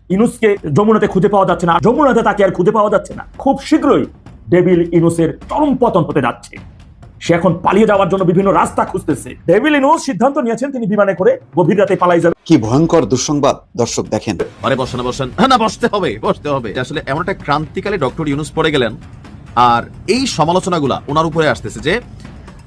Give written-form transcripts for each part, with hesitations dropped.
ইনুসকে যমুনাতে খুঁজে পাওয়া যাচ্ছে না, যমুনাতে তাকে আর খুঁজে পাওয়া যাচ্ছে না। খুব শীঘ্রই ডেভিল ইনুসের চরম পতন হতে যাচ্ছে। সে এখন পালিয়ে যাওয়ার জন্য বিভিন্ন রাস্তা খুঁজতেছে। ডেভিল ইনুস সিদ্ধান্ত নিয়েছেন তিনি বিমানে করে গভীর রাতে পালাই যাবে। কি ভয়ঙ্কর দুঃসংবাদ দর্শক দেখেন। আরে বসেন বসেন, না বসতে হবে। আসলে এমন একটা ক্রান্তিকালে ডক্টর ইউনুস পড়ে গেলেন, আর এই সমালোচনাগুলা ওনার উপরে আসতেছে যে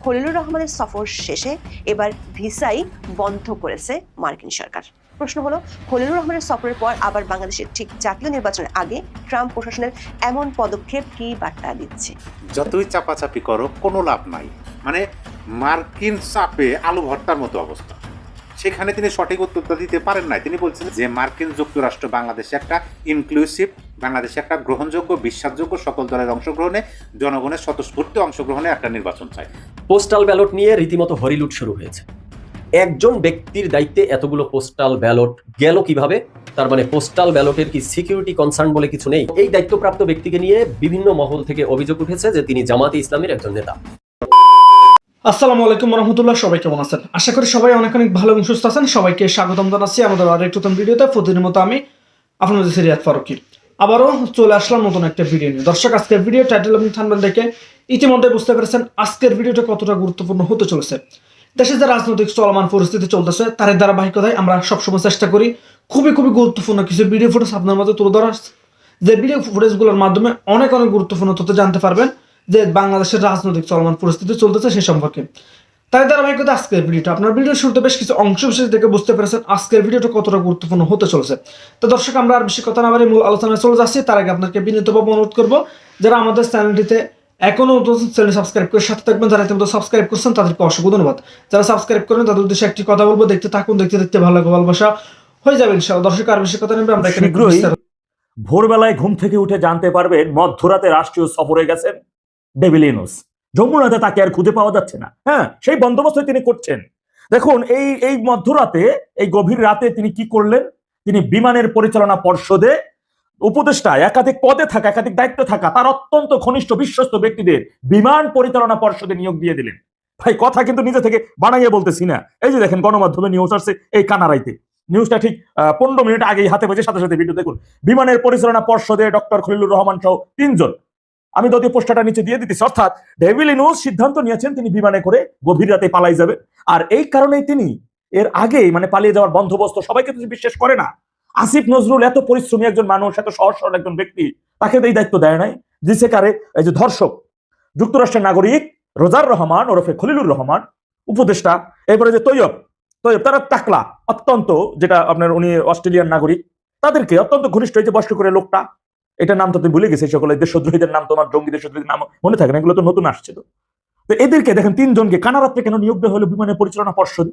খলিলুর রহমানের সফর শেষে এবার ভিসাই বন্ধ করেছে মার্কিন সরকার। প্রশ্ন হলো, খলিলুর রহমানের সফরের পর আবার বাংলাদেশের ঠিক জাতীয় নির্বাচনের আগে ট্রাম্প প্রশাসনের এমন পদক্ষেপ কি বার্তা দিচ্ছে? যতই চাপাচাপি করো কোনো লাভ নাই। মানে মার্কিন চাপে আলু ভর্তার মতো অবস্থা। সেখানে তিনি সঠিক উত্তরটা দিতে পারেন নাই। তিনি বলছেন যে মার্কিন যুক্তরাষ্ট্র বাংলাদেশে একটা ইনক্লুসিভ, বাংলাদেশে একটা গ্রহণযোগ্য, বিশ্বাসযোগ্য, সকল দলের অংশগ্রহণে, জনগণের স্বতঃস্ফূর্ত অংশগ্রহণে একটা নির্বাচন চাই। পোস্টাল ব্যালট নিয়ে রীতিমতো হরিলুট শুরু হয়েছে। একজন ব্যক্তির দায়িত্বে এতগুলো পোস্টাল ব্যালট গেল কিভাবে? তার মানে পোস্টাল ব্যালটের কি সিকিউরিটি কনসার্ন বলে কিছু নেই? এই দায়িত্বপ্রাপ্ত ব্যক্তিকে নিয়ে বিভিন্ন মহল থেকে অভিযোগ উঠেছে যে তিনি জামাতে ইসলামের একজন নেতা। আসসালামু আলাইকুম রহমতুল্লাহ, সবাই কেমন আছেন? আশা করি সবাই অনেক অনেক ভালো এবং সুস্থ আছেন। সবাইকে স্বাগতম জানাচ্ছি আমাদের আরেকটি নতুন ভিডিওতে। প্রতিদিনের মতো আমি আপনাদের সিরিয়াত ফারুকি আবারও চলে আসলাম নতুন একটা ভিডিও নিয়ে। দর্শক, আজকের ভিডিও টাইটেল এবং থাম্বনেল দেখে ইতিমধ্যে বুঝতে পেরেছেন আজকের ভিডিওটা কতটা গুরুত্বপূর্ণ হতে চলেছে। দেশে যে রাজনৈতিক চলমান পরিস্থিতি চলতেছে তার ধারাবাহিকতায় আমরা সবসময় চেষ্টা করি খুবই গুরুত্বপূর্ণ কিছু ভিডিও ফুটেজ আপনার মাঝে তুলে ধরার, যে ভিডিও ফুটেজগুলোর মাধ্যমে অনেক গুরুত্বপূর্ণ তথ্য জানতে পারবেন যে বাংলাদেশের রাজনৈতিক চলমান পরিস্থিতি চলতেছে সে সম্পর্কে। তাই ধারাবাহিকতা আজকের ভিডিওটা, আপনার ভিডিওর শুরুতে বেশ কিছু অংশ বিশেষ দেখে বুঝতে পেরেছেন আজকের ভিডিওটা কতটা গুরুত্বপূর্ণ হতে চলেছে। তো দর্শক, আমরা আর বেশি কথা না বলে মূল আলোচনায় চলে যাচ্ছি। তার আগে আপনাকে বিনীতভাবে অনুরোধ করবো, যারা আমাদের চ্যানেলটিতে এখনো চ্যানেল সাবস্ক্রাইব করে সাথে থাকবেন, যারা ইতিমধ্যে সাবস্ক্রাইব করছেন তাদেরকে অসংখ্য ধন্যবাদ। যারা সাবস্ক্রাইব করেন তাদের উদ্দেশ্যে একটি কথা বলবো, দেখতে থাকুন, দেখতে ভালো লাগে, ভালোবাসা হয়ে যাবে ইনশাআল্লাহ। দর্শক, আর বেশি কথা নেবে আমরা এখানে ভোরবেলায় ঘুম থেকে উঠে জানতে পারবেন মধ্যরাতে রাষ্ট্রীয় সফরে গেছেন ডেভিল ইনুস। যমুনাতে তাকে আর খুঁজে পাওয়া যাচ্ছে না। হ্যাঁ, সেই বন্দোবস্ত তিনি করছেন। দেখুন, এই মধ্যরাতে, এই গভীর রাতে তিনি কি করলেন? তিনি বিমানের পরিচালনা পর্ষদে উপদেষ্টা, একাধিক পদে থাকা, একাধিক দায়িত্বে থাকা তার অত্যন্ত ঘনিষ্ঠ বিশ্বস্ত ব্যক্তিদের বিমান পরিচালনা পর্ষদে নিয়োগ দিয়ে দিলেন। ভাই, কথা কিন্তু নিজে থেকে বানাইয়ে বলতেছি না। এই যে দেখেন, গণমাধ্যমে নিউজ আসছে এই কানারাইতে। নিউজটা ঠিক 15 মিনিট আগেই হাতে পেয়েছে, সাথে সাথে ভিডিও দেখুন। বিমানের পরিচালনা পর্ষদে ডক্টর খলিলুর রহমান সহ 3 জন। আমি যদিও পোস্টারটা নিচে দিয়ে দিতেছি। অর্থাৎ ডেভিল ইনুস সিদ্ধান্ত নিয়েছেন তিনি বিমানে করে গভীর রাতে পালাই যাবে। আর এই কারণেই তিনি এর আগেই পালিয়ে যাওয়ার বন্দোবস্ত, সবাইকে তো বিশ্বাস করে না। আসিফ নজরুল এত পরিশ্রমী একজন মানুষ, এত সহজ সরল একজন ব্যক্তি, তাকে এই দায়িত্ব দেয় নাই। দিছে কারে? এই যে ধর্ষক, যুক্তরাষ্ট্রের নাগরিক রোজার রহমান ওরফে খলিলুর রহমান, উপদেষ্টা। এরপরে যে তৈয়ব, তারা টাকলা, অত্যন্ত, যেটা আপনার উনি অস্ট্রেলিয়ান নাগরিক, তাদেরকে অত্যন্ত ঘনিষ্ঠ। এই যে বয়স্ক করে লোকটা, এটার নাম তো তুমি ভুলে গেছে, সকলে দেশদ্রোহীদের নাম, তোমার জঙ্গি দেশদ্রোহীদের নাম মনে থাকে না, এগুলো তো নতুন আসছে। তো এদেরকে দেখেন 3 জনকে কানারাত্রে কেন নিয়োগ দেওয়া হলো বিমানের পরিচালনা পর্ষদ?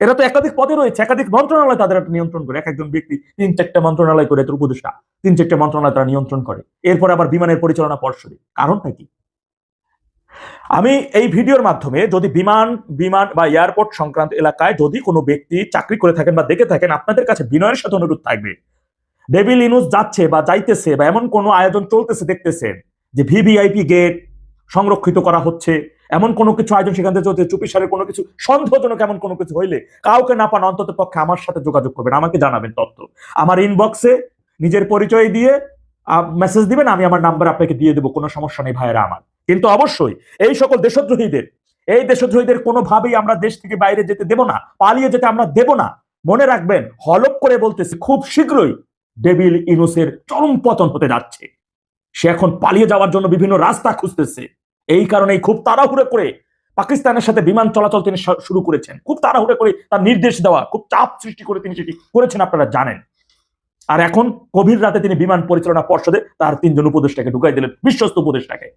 এরা তো একাধিক পদে রয়েছে, একাধিক মন্ত্রণালয় তাদের নিয়ন্ত্রণ করে। এক একজন ব্যক্তি 3-4টা মন্ত্রণালয় করে, এদের উপদেষ্টা 3-4টা মন্ত্রণালয় তারা নিয়ন্ত্রণ করে। এরপর আবার বিমানের পরিচালনা পর্ষদে। কারণটা কি? আমি এই ভিডিওর মাধ্যমে যদি বিমান বা এয়ারপোর্ট সংক্রান্ত এলাকায় যদি কোনো ব্যক্তি চাকরি করে থাকেন বা দেখে থাকেন, আপনাদের কাছে বিনয়ের সাথে অনুরোধ থাকবে, ডেভিল ইনুস যাচ্ছে বা যাইতেছে বা এমন কোনো আয়োজন চলতেছে দেখতেছেন যে ভিভিআইপি গেট সংরক্ষিত করা হচ্ছে, এমন কোনো কিছু আয়োজন সেখান থেকে চলছে, চুপিসারের কোনো কিছু সন্দেহজনক এমন কোনো কিছু হইলে কাউকে না পান অন্তত পক্ষে আমার সাথে যোগাযোগ করবেন, আমাকে জানাবেন তথ্য। আমার ইনবক্সে নিজের পরিচয় দিয়ে মেসেজ দিবেন, আমি আমার নাম্বার আপনাকে দিয়ে দেবো, কোনো সমস্যা নেই ভাইয়েরা আমার। কিন্তু অবশ্যই এই সকল দেশদ্রোহীদের কোনোভাবেই আমরা দেশ থেকে বাইরে যেতে দেব না, পালিয়ে যেতে আমরা দেব না। মনে রাখবেন, হলপ করে বলতেছি, খুব শীঘ্রই ডেভিল ইনুসের চরম পতন হতে যাচ্ছে। সে এখন পালিয়ে যাওয়ার জন্য বিভিন্ন রাস্তা খুঁজতেছে। এই কারণেই খুব তাড়াহুড়ো করে পাকিস্তানের সাথে বিমান চলাচল তিনি শুরু করেছেন। খুব তাড়াহুড়ো করে তার নির্দেশ দেওয়া, খুব চাপ সৃষ্টি করে তিনি সেটি করেছেন, আপনারা জানেন। আর এখন গভীর রাতে তিনি বিমান পরিচালনা পর্ষদে তার 3 জন উপদেষ্টাকে ঢুকাই দিলেন, বিশ্বস্ত উপদেষ্টাকে।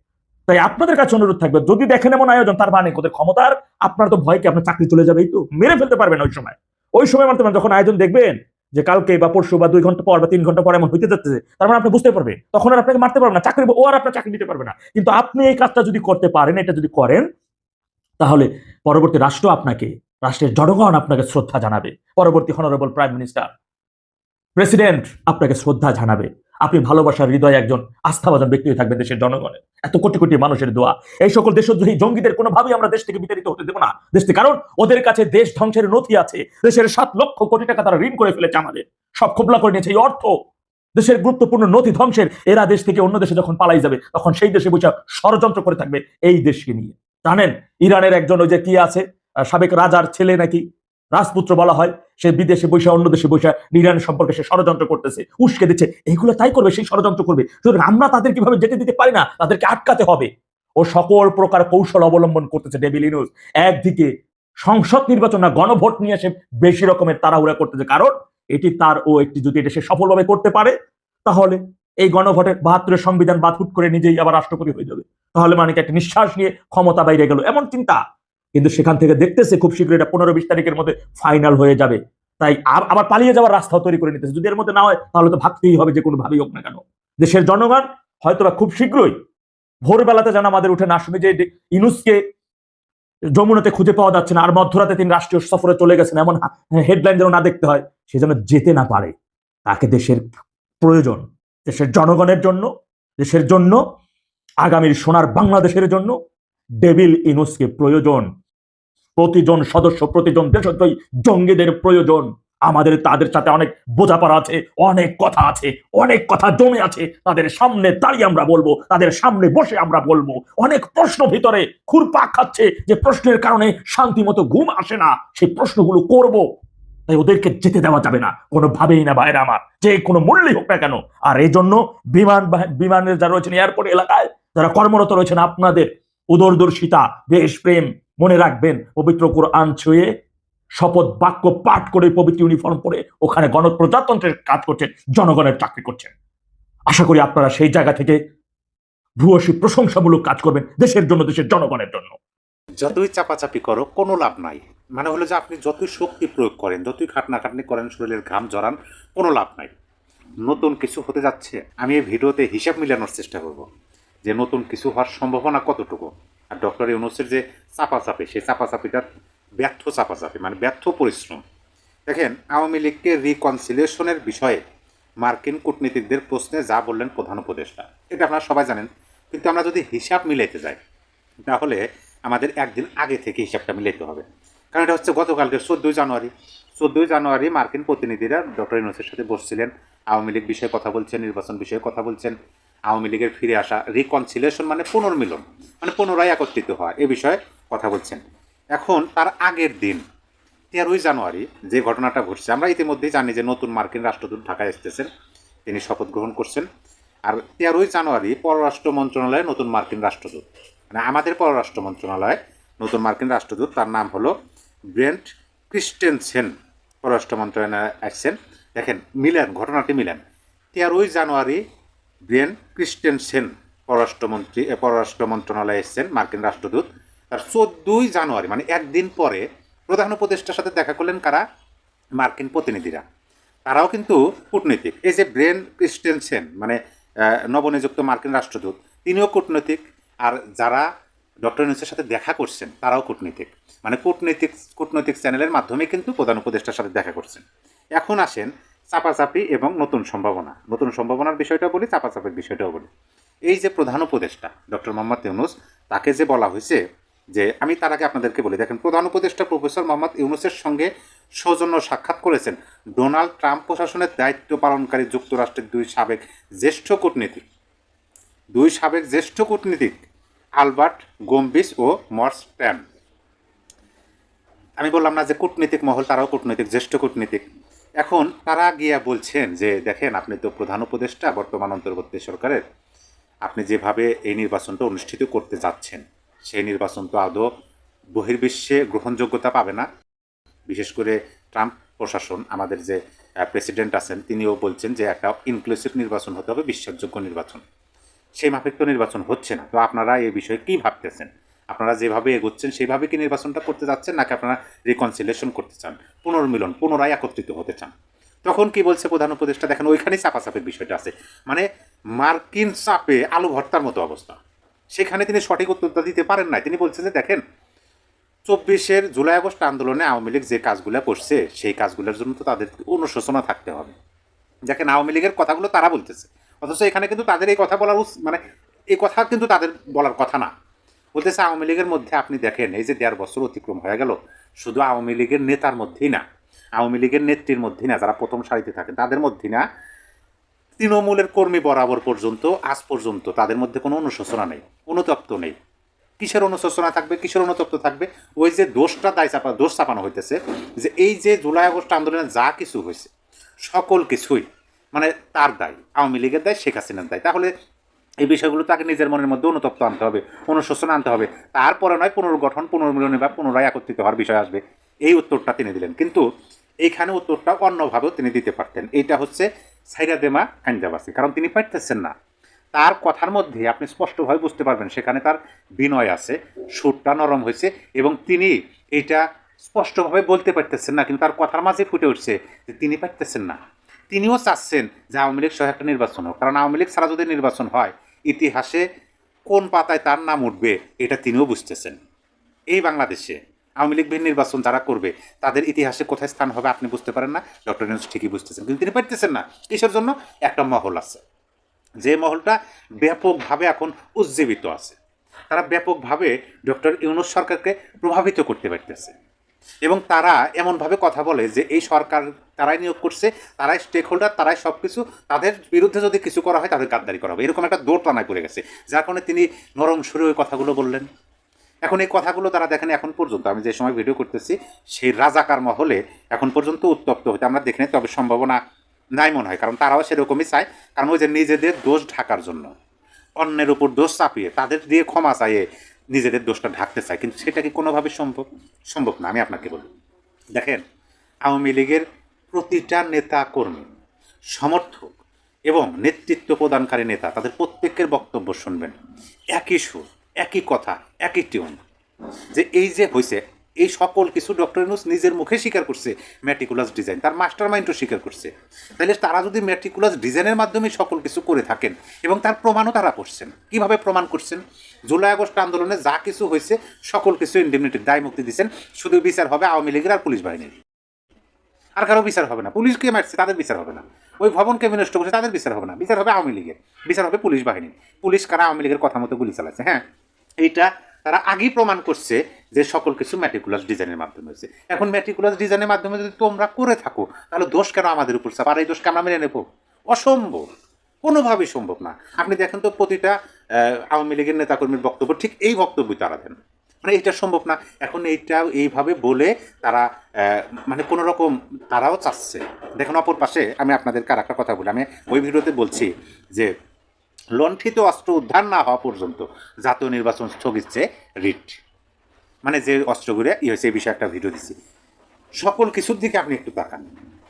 তাই আপনাদের কাছে অনুরোধ থাকবে, যদি দেখেন এমন আয়োজন, তার মানে ওদের ক্ষমতার, আপনার তো ভয়কে আপনার চাকরি চলে যাবে, এই তো মেরে ফেলতে পারবেন ওই সময় মারতে পারেন। যখন আয়োজন দেখবেন যে কালকে বা পরশু বা 2 ঘন্টা পর বা 3 ঘন্টা পর এমন হইতে যাচ্ছে, তার মানে আপনি বুঝতে পারবেন, তখন আর আপনাকে মারতে পারবেন না, চাকরি ও আর আপনার চাকরি দিতে পারবে না। কিন্তু আপনি এই কাজটা যদি করতে পারেন, এটা যদি করেন, তাহলে পরবর্তী রাষ্ট্রের জনগণ আপনাকে শ্রদ্ধা জানাবে, পরবর্তী হনারেবল প্রাইম মিনিস্টার, প্রেসিডেন্ট আপনাকে শ্রদ্ধা জানাবে। আপনি ভালোবাসার হৃদয়ে একজন আস্থাভাজন ব্যক্তি হয়ে থাকবেন দেশের জনগণের। এত কোটি কোটি মানুষের দোয়া। এই সকল দেশদ্রোহী জঙ্গিদের কোনোভাবেই আমরা দেশ থেকে বিতাড়িত হতে দেবো না দেশ থেকে, কারণ ওদের কাছে দেশ ধ্বংসের নথি আছে। দেশের 7 লক্ষ কোটি টাকা তারা ঋণ করে ফেলেছে, আমাদের সব খোবলা করে নিয়েছে। এই অর্থ দেশের গুরুত্বপূর্ণ নথি ধ্বংসের, এরা দেশ থেকে অন্য দেশে যখন পালাই যাবে তখন সেই দেশে বসে ষড়যন্ত্র করে থাকবে এই দেশকে নিয়ে। জানেন ইরানের একজন ওই যে কি আছে সাবেক রাজার ছেলে নাকি রাজপুত্র বলা হয়, সে বিদেশে বসে অন্য দেশে বসে ইরান সম্পর্কে সে ষড়যন্ত্র করতেছে, উস্কে দিচ্ছে। এইগুলো তাই করবে, সেই ষড়যন্ত্র করবে। সুতরাং আমরা তাদের কিভাবে যেতে দিতে পারি না, তাদেরকে আটকাতে হবে। ও সকল প্রকার কৌশল অবলম্বন করতেছে ডেভিল ইউনূস। একদিকে সংসদ নির্বাচন না, গণভোট নিয়ে সে বেশি রকমের তাড়াহুড়া করতেছে, কারণ এটি তার ও একটি যদি এটা সে সফলভাবে করতে পারে তাহলে এই গণভোটে 72 সংবিধান বাতিল করে নিজেই আবার রাষ্ট্রপতি হয়ে যাবে। তাহলে মানে একটা নিঃশ্বাস নিয়ে ক্ষমতা বাইরে গেল, এমন চিন্তা। কিন্তু সেখান থেকে দেখতেছে খুব শীঘ্রই এটা 15-20 তারিখের মধ্যে ফাইনাল হয়ে যাবে। তাই আবার পালিয়ে যাওয়ার রাস্তাও তৈরি করে নিতেছে। যদি এর মধ্যে না হয় তাহলে তো ভাবতেই হবে যে কোনো ভাবেই হোক না কেন দেশের জনগণ হয়তোবা খুব শীঘ্রই ভোরবেলাতে যেন আমাদের উঠে না শুনে যে ইউনূসকে যমুনাতে খুঁজে পাওয়া যাচ্ছে না আর মধ্যরাতে তিনি রাষ্ট্রীয় সফরে চলে গেছেন এমন হেডলাইন যেন না দেখতে হয়, সে যেন যেতে না পারে। তাকে দেশের প্রয়োজন, দেশের জনগণের জন্য, দেশের জন্য, আগামীর সোনার বাংলাদেশের জন্য ডেভিল ইউনূসকে প্রয়োজন। প্রতিজন সদস্য, প্রতিজন দেশদ্রোহী জঙ্গিদের প্রয়োজন। আমাদের তাদের সাথে অনেক বোঝাপড়া আছে, অনেক কথা আছে, অনেক কথা জমে আছে। তাদের সামনে দাঁড়িয়ে আমরা বলবো, তাদের সামনে বসে আমরা বলবো। অনেক প্রশ্ন ভিতরে ঘুরপাক খাচ্ছে, যে প্রশ্নের কারণে শান্তি মতো ঘুম আসে না, সেই প্রশ্নগুলো করব। তাই ওদেরকে যেতে দেওয়া যাবে না কোনোভাবেই না ভাইরা আমার, যে কোনো মূল্যই হোক না কেন। আর এই জন্য বিমানের যারা রয়েছেন এয়ারপোর্ট এলাকায় যারা কর্মরত রয়েছেন, আপনাদের উদরদর্শিতা, দেশপ্রেম মনে রাখবেন। পবিত্র কোরআন ছুঁয়ে শপথ বাক্য পাঠ করে পবিত্র ইউনিফর্ম পরে ওখানে গণপ্রজাতন্ত্রের কাজ করছেন, জনগণের চাকরি করছেন। আশা করি আপনারা সেই জায়গা থেকে ভূয়সী প্রশংসামূলক কাজ করবেন দেশের জন্য, দেশের জনগণের জন্য। যতই চাপাচাপি করো কোনো লাভ নাই। মানে হলো যে আপনি যতই শক্তি প্রয়োগ করেন, যতই খাটনাখাটনি করেন, শরীরের ঘাম জড়ান, কোনো লাভ নাই। নতুন কিছু হতে যাচ্ছে, আমি এই ভিডিওতে হিসাব মিলানোর চেষ্টা করব যে নতুন কিছু হওয়ার সম্ভাবনা কতটুকু। আর ডক্টর ইউনূসের যে চাপাচাপি, সেই চাপাচাপিটা ব্যর্থ চাপাচাপি, মানে ব্যর্থ পরিশ্রম। দেখেন, আওয়ামী লীগকে রিকনসিলিয়েশনের বিষয়ে মার্কিন কূটনীতিকদের প্রশ্নে যা বললেন প্রধান উপদেষ্টা, এটা আপনারা সবাই জানেন। কিন্তু আমরা যদি হিসাব মিলাইতে যাই তাহলে আমাদের একদিন আগে থেকে হিসাবটা মিলাইতে হবে। কারণ এটা হচ্ছে গতকালকে 14 জানুয়ারি মার্কিন প্রতিনিধিরা ডক্টর ইউনূসের সাথে বসছিলেন, আওয়ামী লীগ বিষয়ে কথা বলছেন, নির্বাচন বিষয়ে কথা বলছেন, আওয়ামী লীগের ফিরে আসা, রিকনসিলিয়েশন মানে পুনর্মিলন, মানে পুনরায় একত্রিত হওয়া, এ বিষয়ে কথা বলছেন। এখন তার আগের দিন 13 জানুয়ারি যে ঘটনাটা ঘটছে, আমরা ইতিমধ্যেই জানি যে নতুন মার্কিন রাষ্ট্রদূত ঢাকায় এসেছেন, তিনি শপথ গ্রহণ করছেন। আর 13 জানুয়ারি পররাষ্ট্র মন্ত্রণালয়ে নতুন মার্কিন রাষ্ট্রদূত, মানে আমাদের পররাষ্ট্র মন্ত্রণালয়ে নতুন মার্কিন রাষ্ট্রদূত, তার নাম হলো ব্রেন্ট ক্রিস্টেনসেন, পররাষ্ট্র মন্ত্রণালয়ে আসছেন। দেখেন মিলেন, ঘটনাটি মিলেন। 13 জানুয়ারি ব্রেন্ট ক্রিস্টেনসেন পররাষ্ট্র মন্ত্রণালয়ে এসছেন মার্কিন রাষ্ট্রদূত। তার 14 জানুয়ারি মানে একদিন পরে প্রধান উপদেষ্টার সাথে দেখা করলেন কারা? মার্কিন প্রতিনিধিরা। তারাও কিন্তু কূটনীতিক। এই যে ব্রেন্ট ক্রিস্টেনসেন মানে নবনিযুক্ত মার্কিন রাষ্ট্রদূত, তিনিও কূটনীতিক। আর যারা ডক্টর ইউনূসের সাথে দেখা করছেন তারাও কূটনীতিক। মানে কূটনৈতিক চ্যানেলের মাধ্যমে কিন্তু প্রধান উপদেষ্টার সাথে দেখা করছেন। এখন আসেন চাপাচাপি এবং নতুন সম্ভাবনার বিষয়টাও বলি, চাপাচাপির বিষয়টাও বলি। এই যে প্রধান উপদেষ্টা ডক্টর মোহাম্মদ ইউনূস, তাকে যে বলা হয়েছে যে, আমি তার আগে আপনাদেরকে বলি, দেখেন প্রধান উপদেষ্টা প্রফেসর মোহাম্মদ ইউনূসের সঙ্গে সৌজন্য সাক্ষাৎ করেছেন ডোনাল্ড ট্রাম্প প্রশাসনের দায়িত্ব পালনকারী যুক্তরাষ্ট্রের দুই সাবেক জ্যেষ্ঠ কূটনীতিক আলবার্ট গোম্বিস ও মর্স ট্যাম। আমি বললাম না যে কূটনীতিক মহল, তারাও কূটনীতিক, জ্যেষ্ঠ কূটনীতিক। এখন তারা গিয়া বলছেন যে, দেখেন আপনি তো প্রধান উপদেষ্টা বর্তমান অন্তর্বর্তী সরকারের, আপনি যেভাবে এই নির্বাচনটা অনুষ্ঠিত করতে যাচ্ছেন, সেই নির্বাচন তো আদৌ বহির্বিশ্বে গ্রহণযোগ্যতা পাবে না। বিশেষ করে ট্রাম্প প্রশাসন, আমাদের যে প্রেসিডেন্ট আছেন, তিনিও বলছেন যে একটা ইনক্লুসিভ নির্বাচন হতে হবে, বিশ্বাসযোগ্য নির্বাচন। সেই মাফিক তো নির্বাচন হচ্ছে না। তো আপনারা এই বিষয়ে কী ভাবতেছেন? আপনারা যেভাবে এগোচ্ছেন সেইভাবে কি নির্বাচনটা করতে যাচ্ছেন, নাকি আপনারা রিকনসিলিয়েশন করতে চান, পুনর্মিলন, পুনরায় একত্রিত হতে চান? তখন কি বলছে প্রধান উপদেষ্টা? দেখেন ওইখানেই চাপাচাপের বিষয়টা আছে। মানে মার্কিন চাপে আলু ভর্তার মতো অবস্থা। সেখানে তিনি সঠিক উত্তরটা দিতে পারেন নাই। তিনি বলছেন যে, দেখেন 24 জুলাই আগস্ট আন্দোলনে আওয়ামী লীগ যে কাজগুলো করছে, সেই কাজগুলোর জন্য তো তাদের অনুশোচনা থাকতে হবে। দেখেন আওয়ামী লীগের কথাগুলো তারা বলতেছে, অথচ এখানে কিন্তু তাদের এই কথা বলার মানে এই কথা কিন্তু তাদের বলার কথা না। বলতেছে আওয়ামী লীগের মধ্যে আপনি দেখেন এই যে 1.5 বছর অতিক্রম হয়ে গেল, শুধু আওয়ামী লীগের নেতার মধ্যেই না, আওয়ামী লীগের নেত্রীর মধ্যেই না, যারা প্রথম সারিতে থাকে তাদের মধ্যেই না, তৃণমূলের কর্মী বরাবর পর্যন্ত আজ পর্যন্ত তাদের মধ্যে কোনো অনুশোচনা নেই, অনুতপ্ত নেই। কিসের অনুশোচনা থাকবে, কিসের অনুতপ্ত থাকবে? ওই যে দোষ চাপানো হইতেছে যে এই যে জুলাই আগস্ট আন্দোলনে যা কিছু হয়েছে সকল কিছুই মানে তার দায়, আওয়ামী লীগের দায়, শেখ হাসিনার দায়। তাহলে এই বিষয়গুলো তাকে নিজের মনের মধ্যে অনুতপ্ত আনতে হবে, অনুশোচনা আনতে হবে, তারপরে নয় পুনর্গঠন, পুনর্মিলনী বা পুনরায় একত্রিত হওয়ার বিষয় আসবে। এই উত্তরটা তিনি দিলেন, কিন্তু এইখানে উত্তরটা অন্যভাবেও তিনি দিতে পারতেন। এইটা হচ্ছে সাইরা দেমা কাঞ্জাবাসী, কারণ তিনি পারতেছেন না। তার কথার মধ্যে আপনি স্পষ্টভাবে বুঝতে পারবেন সেখানে তার বিনয় আছে, সুরটা নরম হয়েছে এবং তিনি এটা স্পষ্টভাবে বলতে পারতেছেন না, কিন্তু তার কথার মাঝে ফুটে উঠছে যে তিনি পারতেছেন না। তিনিও চাচ্ছেন যে আওয়ামী লীগ সহ একটা নির্বাচন হোক, কারণ আওয়ামী লীগ ছাড়া যদি নির্বাচন হয় ইতিহাসে কোন পাতায় তার নাম উঠবে এটা তিনিও বুঝতেছেন। এই বাংলাদেশে আওয়ামী লীগ বিহীন নির্বাচন যারা করবে তাদের ইতিহাসে কোথায় স্থান হবে আপনি বুঝতে পারেন না, ডক্টর ইউনূস ঠিকই বুঝতেছেন, কিন্তু তিনি পারতেছেন না। কিসের জন্য? একটা মহল আছে, যে মহলটা ব্যাপকভাবে এখন উজ্জীবিত আছে, তারা ব্যাপকভাবে ডক্টর ইউনূস সরকারকে প্রভাবিত করতে পারতেছে এবং তারা এমনভাবে কথা বলে যে এই সরকার তারাই নিয়োগ করছে, তারাই স্টেক হোল্ডার, তারাই সব কিছু, তাদের বিরুদ্ধে যদি কিছু করা হয় তাদের গাদ্দারি করা হবে, এরকম একটা দৌড়টানায় পড়ে গেছে, যার কারণে তিনি নরম সুরে ওই কথাগুলো বললেন। এখন এই কথাগুলো তারা দেখেন এখন পর্যন্ত, আমি যে সময় ভিডিও করতেছি সেই রাজাকার মহলে এখন পর্যন্ত উত্তপ্ত হতে আমরা দেখিনি, তবে সম্ভাবনা নাই মনে হয়, কারণ তারাও সেরকমই চায়, কারণ ওই যে নিজেদের দোষ ঢাকার জন্য অন্যের উপর দোষ চাপিয়ে তাদের দিয়ে ক্ষমা চাইয়ে নিজেদের দোষটা ঢাকতে চায়, কিন্তু সেটা কি কোনোভাবে সম্ভব না। আমি আপনাকে বলি, দেখেন আওয়ামী লীগের প্রতিটা নেতা কর্মী, সমর্থক এবং নেতৃত্ব প্রদানকারী নেতা, তাদের প্রত্যেকের বক্তব্য শুনবেন একই সুর, একই কথা, একই টিউন, যে এই যে হয়েছে এই সকল কিছু ডক্টর ইউনূস নিজের মুখে স্বীকার করছে, ম্যাটিকুলাস ডিজাইন, তার মাস্টার মাইন্ডও স্বীকার করছে। তাহলে তারা যদি ম্যাটিকুলাস ডিজাইনের মাধ্যমে সকল কিছু করে থাকেন এবং তার প্রমাণও তারা করছেন, কিভাবে প্রমাণ করছেন? জুলাই আগস্ট আন্দোলনে যা কিছু হয়েছে সকল কিছু ইন্ডিমনিটির দায় মুক্তি দিচ্ছেন, শুধু বিচার হবে আওয়ামী লীগের আর পুলিশ বাহিনীর, আর কারো বিচার হবে না। পুলিশকে মারছে তাদের বিচার হবে না, ওই ভবনকে বিনষ্ট করছে তাদের বিচার হবে না, বিচার হবে আওয়ামী লীগের, বিচার হবে পুলিশ বাহিনী। পুলিশ কারা? আওয়ামী লীগের কথা মতো গুলি চালাচ্ছে। হ্যাঁ, এইটা তারা আগেই প্রমাণ করছে যে সকল কিছু ম্যাটিকুলাস ডিজাইনের মাধ্যমে হয়েছে। এখন ম্যাটিকুলাস ডিজাইনের মাধ্যমে যদি তোমরা করে থাকো তাহলে দোষ কেন আমাদের উপর চাপ? আর এই দোষকে আমরা মেনে নেব? অসম্ভব, কোনোভাবেই সম্ভব না। আপনি দেখেন তো প্রতিটা আওয়ামী লীগের নেতাকর্মীর বক্তব্য ঠিক এই বক্তব্যই তারা দেন, মানে এটা সম্ভব না। এখন এইটা এইভাবে বলে তারা মানে কোনো রকম তারাও চাচ্ছে। দেখুন অপর পাশে আমি আপনাদেরকে আর একটা কথা বলি, আমি ওই ভিডিওতে বলছি যে লণ্ঠিত অস্ত্র উদ্ধার না হওয়া পর্যন্ত জাতীয় নির্বাচন স্থগিত চেয়ে রিট, মানে যে অস্ত্রগুলো হয়েছে এই বিষয়ে একটা ভিডিও দিচ্ছি। সকল কিছুর দিকে আপনি একটু তাকান,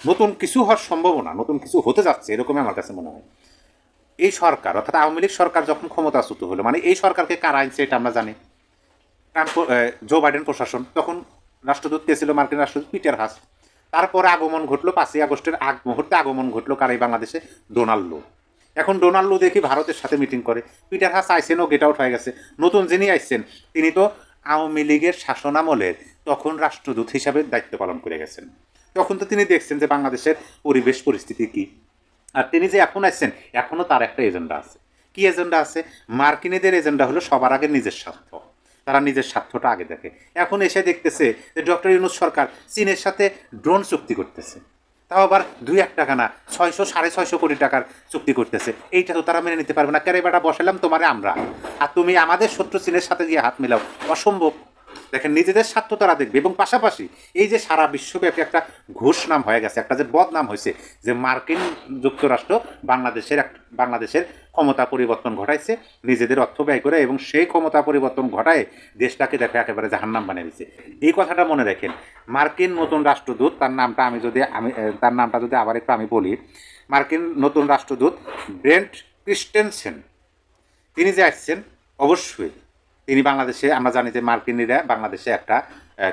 নতুন কিছু হওয়ার সম্ভাবনা, নতুন কিছু হতে যাচ্ছে এরকমই আমার কাছে মনে হয়। এই সরকার অর্থাৎ আওয়ামী লীগ সরকার যখন ক্ষমতাচ্যুত হলো, মানে এই সরকারকে কারা আনছে এটা আমরা জানি। জো বাইডেন প্রশাসন, তখন রাষ্ট্রদূত কে ছিল? মার্কিন রাষ্ট্রদূত পিটার হাস। তারপরে আগমন ঘটলো 5ই আগস্টের আগ মুহূর্তে আগমন ঘটলো কার? এই বাংলাদেশে ডোনাল্ড লো। এখন ডোনাল্ড লো দেখি ভারতের সাথে মিটিং করে, পিটার হাস আইসেন ও গেট আউট হয়ে গেছে। নতুন যিনি আইসেন তিনি তো আওয়ামী লীগের শাসনামলের তখন রাষ্ট্রদূত হিসাবে দায়িত্ব পালন করে গেছেন। তখন তো তিনি দেখছেন যে বাংলাদেশের পরিবেশ পরিস্থিতি কী, আর তিনি যে এখন আসছেন এখনও তার একটা এজেন্ডা আছে। কি এজেন্ডা আছে? মার্কিনীদের এজেন্ডা হলো সবার আগে নিজের স্বার্থ, তারা নিজের স্বার্থটা আগে দেখে। এখন এসে দেখতেছে যে ডক্টর ইউনূস সরকার চীনের সাথে ড্রোন চুক্তি করতেছে, তাও আবার 2-1 টাকা না, 600-650 কোটি টাকার চুক্তি করতেছে। এইটা তো তারা মেনে নিতে পারবে না। কেরে বেটা বসালাম তোমারে আমরা, আর তুমি আমাদের শত্রু চীনের সাথে গিয়ে হাত মেলাও, অসম্ভব। দেখেন নিজেদের স্বার্থ তারা দেখবে। এবং পাশাপাশি এই যে সারা বিশ্বব্যাপী একটা ঘুষ নাম হয়ে গেছে, একটা যে বদনাম হয়েছে যে মার্কিন যুক্তরাষ্ট্র বাংলাদেশের ক্ষমতা পরিবর্তন ঘটাইছে নিজেদের অর্থ ব্যয় করে, এবং সেই ক্ষমতা পরিবর্তন ঘটায় দেশটাকে দেখে একেবারে জাহান্নাম বানিয়ে দিচ্ছে। এই কথাটা মনে রাখেন। মার্কিন নতুন রাষ্ট্রদূত, তার নামটা যদি আবার একটু আমি বলি, মার্কিন নতুন রাষ্ট্রদূত ব্রেন্ট ক্রিস্টেনসেন, তিনি যে আসছেন অবশ্যই তিনি বাংলাদেশে, আমরা জানি যে মার্কিনীরা বাংলাদেশে একটা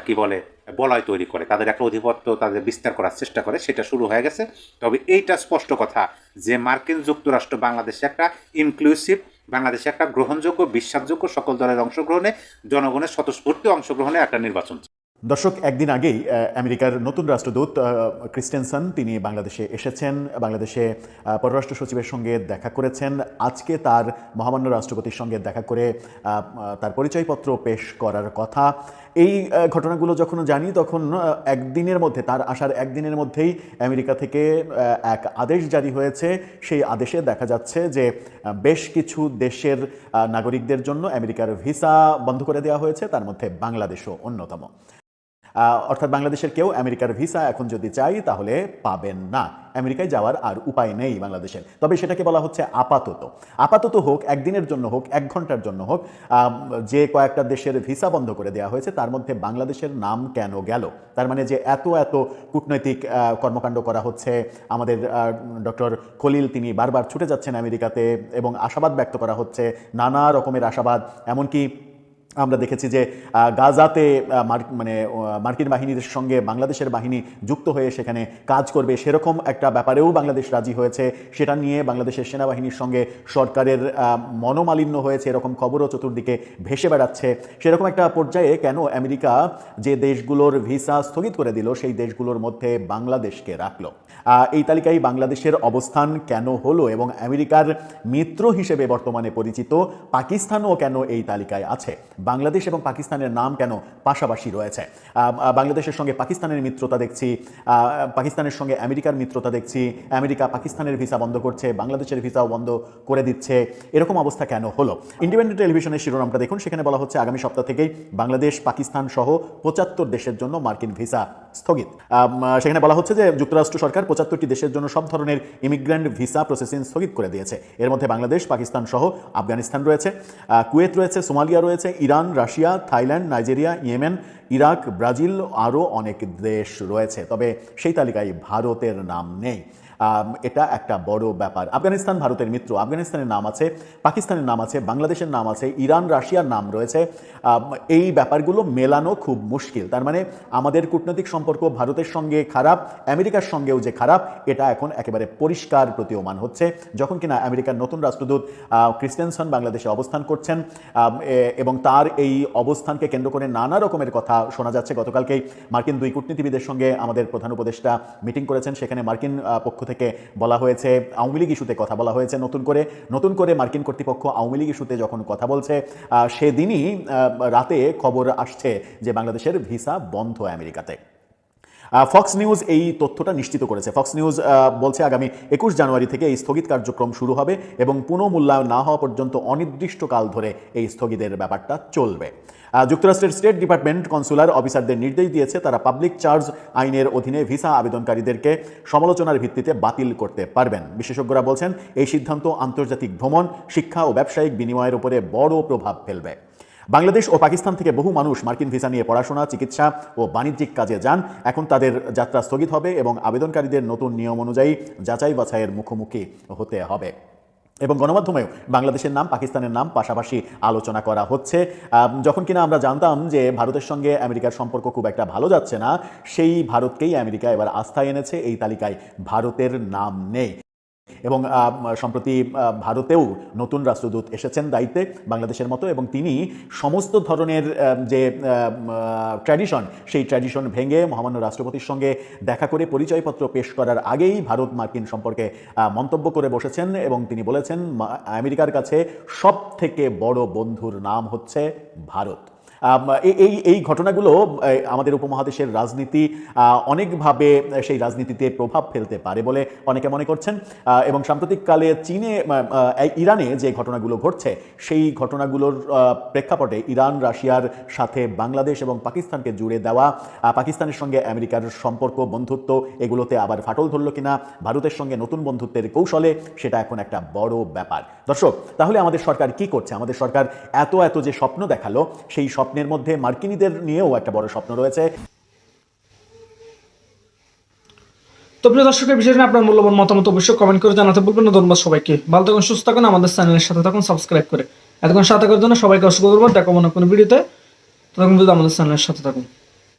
কি বলে বলয় তৈরি করে, তাদের একটা আধিপত্য তাদের বিস্তার করার চেষ্টা করে, সেটা শুরু হয়ে গেছে। তবে এইটা স্পষ্ট কথা যে মার্কিন যুক্তরাষ্ট্র বাংলাদেশে একটা ইনক্লুসিভ, বাংলাদেশে একটা গ্রহণযোগ্য, বিশ্বাসযোগ্য, সকল দলের অংশগ্রহণে, জনগণের স্বতঃস্ফূর্ত অংশগ্রহণে একটা নির্বাচন। দর্শক, একদিন আগেই আমেরিকার নতুন রাষ্ট্রদূত ক্রিস্টেনসন তিনি বাংলাদেশে এসেছেন, বাংলাদেশে পররাষ্ট্র সচিবের সঙ্গে দেখা করেছেন। আজকে তার মহামান্য রাষ্ট্রপতির সঙ্গে দেখা করে তার পরিচয়পত্র পেশ করার কথা। এই ঘটনাগুলো যখন জানি তখন একদিনের মধ্যে, তার আসার একদিনের মধ্যেই আমেরিকা থেকে এক আদেশ জারি হয়েছে। সেই আদেশে দেখা যাচ্ছে যে বেশ কিছু দেশের নাগরিকদের জন্য আমেরিকার ভিসা বন্ধ করে দেওয়া হয়েছে, তার মধ্যে বাংলাদেশও অন্যতম। অর্থাৎ বাংলাদেশের কেউ আমেরিকার ভিসা এখন যদি চাই তাহলে পাবেন না, আমেরিকায় যাওয়ার আর উপায় নেই বাংলাদেশের। তবে সেটাকে বলা হচ্ছে আপাতত হোক, একদিনের জন্য হোক, 1 ঘন্টার জন্য হোক, যে কয়েকটা দেশের ভিসা বন্ধ করে দেওয়া হয়েছে তার মধ্যে বাংলাদেশের নাম কেন গেল? তার মানে যে এত কূটনৈতিক কর্মকাণ্ড করা হচ্ছে, আমাদের ডক্টর খলিল তিনি বারবার ছুটে যাচ্ছেন আমেরিকাতে এবং আশাবাদ ব্যক্ত করা হচ্ছে, নানা রকমের আশাবাদ। এমনকি আমরা দেখেছি যে গাজাতে মার্কিন বাহিনীর সঙ্গে বাংলাদেশের বাহিনী যুক্ত হয়ে সেখানে কাজ করবে, সেরকম একটা ব্যাপারেও বাংলাদেশ রাজি হয়েছে। সেটা নিয়ে বাংলাদেশের সেনাবাহিনীর সঙ্গে সরকারের মনোমালিন্য হয়েছে, এরকম খবরও চতুর্দিকে ভেসে বেড়াচ্ছে। সেরকম একটা পর্যায়ে কেন আমেরিকা যে দেশগুলোর ভিসা স্থগিত করে দিল সেই দেশগুলোর মধ্যে বাংলাদেশকে রাখলো? এই তালিকায় বাংলাদেশের অবস্থান কেন হলো? এবং আমেরিকার মিত্র হিসেবে বর্তমানে পরিচিত পাকিস্তানও কেন এই তালিকায় আছে? বাংলাদেশ এবং পাকিস্তানের নাম কেন পাশাপাশি রয়েছে? বাংলাদেশের সঙ্গে পাকিস্তানের মিত্রতা দেখছি, পাকিস্তানের সঙ্গে আমেরিকার মিত্রতা দেখছি, আমেরিকা পাকিস্তানের ভিসা বন্ধ করছে, বাংলাদেশের ভিসাও বন্ধ করে দিচ্ছে। এরকম অবস্থা কেন হলো? ইন্ডিপেন্ডেন্ট টেলিভিশনের শিরোনামটা দেখুন, সেখানে বলা হচ্ছে আগামী সপ্তাহ থেকেই বাংলাদেশ, পাকিস্তান সহ 75 দেশের জন্য মার্কিন ভিসা স্থগিত। সেখানে বলা হচ্ছে যে যুক্তরাষ্ট্র সরকার 75টি দেশের জন্য সব ধরনের ইমিগ্রেন্ট ভিসা প্রসেসিং স্থগিত করে দিয়েছে। এর মধ্যে বাংলাদেশ, পাকিস্তান সহ আফগানিস্তান রয়েছে, কুয়েত রয়েছে, সোমালিয়া রয়েছে, Iran, Russia, Thailand, Nigeria, Yemen, Iraq, Brazil, আরও অনেক দেশ রয়েছে। তবে সেই তালিকায় ভারতের নাম নেই। এটা একটা বড় ব্যাপার। আফগানিস্তান ভারতের মিত্র, আফগানিস্তানের নাম আছে, পাকিস্তানের নাম আছে, বাংলাদেশের নাম আছে, ইরান, রাশিয়ার নাম রয়েছে। এই ব্যাপারগুলো মেলানো খুব মুশকিল। তার মানে আমাদের কূটনৈতিক সম্পর্ক ভারতের সঙ্গে খারাপ, আমেরিকার সঙ্গেও যে খারাপ, এটা এখন একেবারে পরিষ্কার প্রতীয়মান হচ্ছে যখন কিনা আমেরিকার নতুন রাষ্ট্রদূত ক্রিস্টেনসন বাংলাদেশে অবস্থান করছেন এবং তার এই অবস্থানকে কেন্দ্র করে নানা রকমের কথা শোনা যাচ্ছে। গতকালকেই মার্কিন 2 কূটনীতিবিদের সঙ্গে আমাদের প্রধান উপদেষ্টা মিটিং করেছেন, সেখানে মার্কিন পক্ষ থেকে বলা হয়েছে, আওয়ামী লীগ ইস্যুতে কথা বলা হয়েছে। নতুন করে মার্কিন কর্তৃপক্ষ আওয়ামী লীগ ইস্যুতে যখন কথা বলছে, সেদিনই রাতে খবর আসছে যে বাংলাদেশের ভিসা বন্ধ আমেরিকাতে। ফক্স নিউজ এই তথ্যটা নিশ্চিত করেছে। ফক্স নিউজ বলছে আগামী 21 জানুয়ারি থেকে এই স্থগিত কার্যক্রম শুরু হবে এবং পুনঃমূল্যায়ন না হওয়া পর্যন্ত অনির্দিষ্টকাল ধরে এই স্থগিতের ব্যাপারটা চলবে। যুক্তরাষ্ট্রের স্টেট ডিপার্টমেন্ট কনসুলার অফিসারদের নির্দেশ দিয়েছে তারা পাবলিক চার্জ আইনের অধীনে ভিসা আবেদনকারীদেরকে সমালোচনার ভিত্তিতে বাতিল করতে পারবেন। বিশেষজ্ঞরা বলছেন এই সিদ্ধান্ত আন্তর্জাতিক ভ্রমণ, শিক্ষা ও ব্যবসায়িক বিনিময়ের উপরে বড় প্রভাব ফেলবে। বাংলাদেশ ও পাকিস্তান থেকে বহু মানুষ মার্কিন ভিসা নিয়ে পড়াশোনা, চিকিৎসা ও বাণিজ্যিক কাজে যান। এখন তাদের যাত্রা স্থগিত হবে এবং আবেদনকারীদের নতুন নিয়ম অনুযায়ী যাচাই বাছাইয়ের মুখোমুখি হতে হবে। এবং গণমাধ্যমেও বাংলাদেশের নাম, পাকিস্তানের নাম পাশাপাশি আলোচনা করা হচ্ছে। যখন কিনা আমরা জানতাম যে ভারতের সঙ্গে আমেরিকার সম্পর্ক খুব একটা ভালো যাচ্ছে না, সেই ভারতকেই আমেরিকা এবার আস্থায় এনেছে। এই তালিকায় ভারতের নাম নেই। এবং সম্প্রতি ভারতেও নতুন রাষ্ট্রদূত এসেছেন দায়িত্বে বাংলাদেশের মতো, এবং তিনি সমস্ত ধরনের যে ট্র্যাডিশন, সেই ট্র্যাডিশন ভেঙে মহামান্য রাষ্ট্রপতির সঙ্গে দেখা করে পরিচয়পত্র পেশ করার আগেই ভারত মার্কিন সম্পর্কে মন্তব্য করে বসেছেন এবং তিনি বলেছেন আমেরিকার কাছে সব থেকে বড় বন্ধুর নাম হচ্ছে ভারত। এই ঘটনাগুলো আমাদের উপমহাদেশের রাজনীতি অনেকভাবে সেই রাজনীতিতে প্রভাব ফেলতে পারে বলে অনেকে মনে করছেন। এবং সাম্প্রতিককালে ইরানে যে ঘটনাগুলো ঘটছে, সেই ঘটনাগুলোর প্রেক্ষাপটে ইরান, রাশিয়ার সাথে বাংলাদেশ এবং পাকিস্তানকে জুড়ে দেওয়া, পাকিস্তানের সঙ্গে আমেরিকার সম্পর্ক, বন্ধুত্ব, এগুলোতে আবার ফাটল ধরল কিনা, ভারতের সঙ্গে নতুন বন্ধুত্বের কৌশলে, সেটা এখন একটা বড় ব্যাপার। দর্শক, তাহলে আমাদের সরকার কি করছে? আমাদের সরকার এত যে স্বপ্ন দেখালো, সেই স্বপ্নের মধ্যে মার্কিনীদের নিয়েও একটা বড় স্বপ্ন রয়েছে। তো প্রিয় দর্শকের বিষয় নিয়ে আপনার মূল্যবান মতামত অবশ্যই কমেন্ট করে জানাতে বলবেন না। ধন্যবাদ সবাইকে। ভালো থাকুন, সুস্থ থাকুন, আমাদের চ্যানেলের সাথে থাকুন সাবস্ক্রাইব করে। এতক্ষণ সাথে থাকার জন্য সবাইকে অসংখ্য ধন্যবাদ। দেখা মনে কোনো ভিডিওতে, ততক্ষণ আমাদের চ্যানেলের সাথে থাকুন।